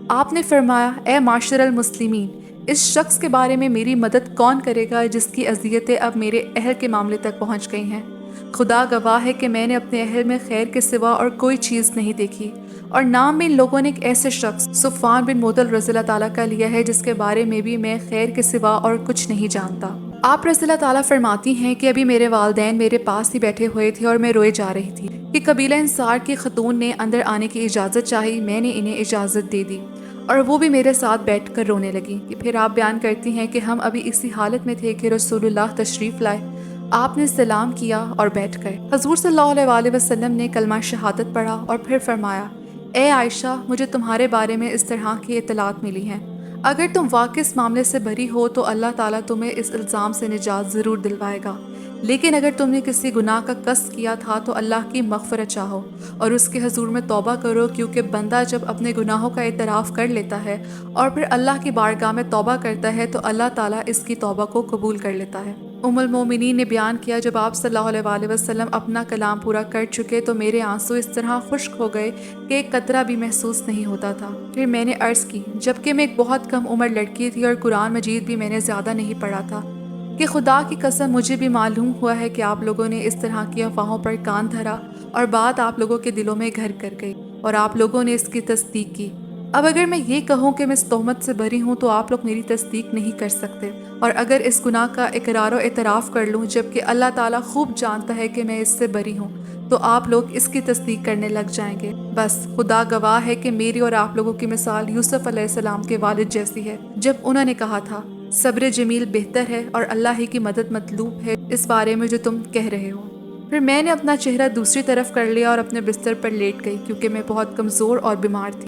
آپ نے فرمایا، اے معاشر المسلمین، اس شخص کے بارے میں میری مدد کون کرے گا جس کی اذیتیں اب میرے اہل کے معاملے تک پہنچ گئی ہیں؟ خدا گواہ ہے کہ میں نے اپنے اہل میں خیر کے سوا اور کوئی چیز نہیں دیکھی، اور نام بھی ان لوگوں نے ایک ایسے شخص صفوان بن معطل رضی اللہ تعالیٰ کا لیا ہے جس کے بارے میں بھی میں خیر کے سوا اور کچھ نہیں جانتا۔ آپ رضی اللہ تعالیٰ فرماتی ہیں کہ ابھی میرے والدین میرے پاس ہی بیٹھے ہوئے تھے اور میں روئے جا رہی تھی کہ قبیلہ انصار کی خاتون نے اندر آنے کی اجازت چاہی۔ میں نے انہیں اجازت دے دی اور وہ بھی میرے ساتھ بیٹھ کر رونے لگی۔ کہ پھر آپ بیان کرتی ہیں کہ ہم ابھی اسی حالت میں تھے کہ رسول اللہ تشریف لائے، آپ نے سلام کیا اور بیٹھ گئے۔ حضور صلی اللہ علیہ وآلہ وسلم نے کلمہ شہادت پڑھا اور پھر فرمایا، اے عائشہ، مجھے تمہارے بارے میں اس طرح کی اطلاعات ملی ہیں، اگر تم واقع اس معاملے سے بری ہو تو اللہ تعالیٰ تمہیں اس الزام سے نجات ضرور دلوائے گا، لیکن اگر تم نے کسی گناہ کا قصد کیا تھا تو اللہ کی مغفرت چاہو اور اس کے حضور میں توبہ کرو، کیونکہ بندہ جب اپنے گناہوں کا اعتراف کر لیتا ہے اور پھر اللہ کی بارگاہ میں توبہ کرتا ہے تو اللہ تعالیٰ اس کی توبہ کو قبول کر لیتا ہے۔ ام المومنین نے بیان کیا، جب آپ صلی اللہ علیہ وآلہ وسلم اپنا کلام پورا کر چکے تو میرے آنسو اس طرح خشک ہو گئے کہ ایک قطرہ بھی محسوس نہیں ہوتا تھا۔ پھر میں نے عرض کی، جبکہ میں ایک بہت کم عمر لڑکی تھی اور قرآن مجید بھی میں نے زیادہ نہیں پڑھا تھا، کہ خدا کی قسم مجھے بھی معلوم ہوا ہے کہ آپ لوگوں نے اس طرح کی افواہوں پر کان دھرا اور بات آپ لوگوں کے دلوں میں گھر کر گئی اور آپ لوگوں نے اس کی تصدیق کی۔ اب اگر میں یہ کہوں کہ میں اس تہمت سے بری ہوں تو آپ لوگ میری تصدیق نہیں کر سکتے، اور اگر اس گناہ کا اقرار و اعتراف کر لوں جبکہ اللہ تعالیٰ خوب جانتا ہے کہ میں اس سے بری ہوں تو آپ لوگ اس کی تصدیق کرنے لگ جائیں گے۔ بس خدا گواہ ہے کہ میری اور آپ لوگوں کی مثال یوسف علیہ السلام کے والد جیسی ہے، جب انہوں نے کہا تھا صبر جمیل بہتر ہے اور اللہ ہی کی مدد مطلوب ہے اس بارے میں جو تم کہہ رہے ہو۔ پھر میں نے اپنا چہرہ دوسری طرف کر لیا اور اپنے بستر پر لیٹ گئی، کیونکہ میں بہت کمزور اور بیمار تھی۔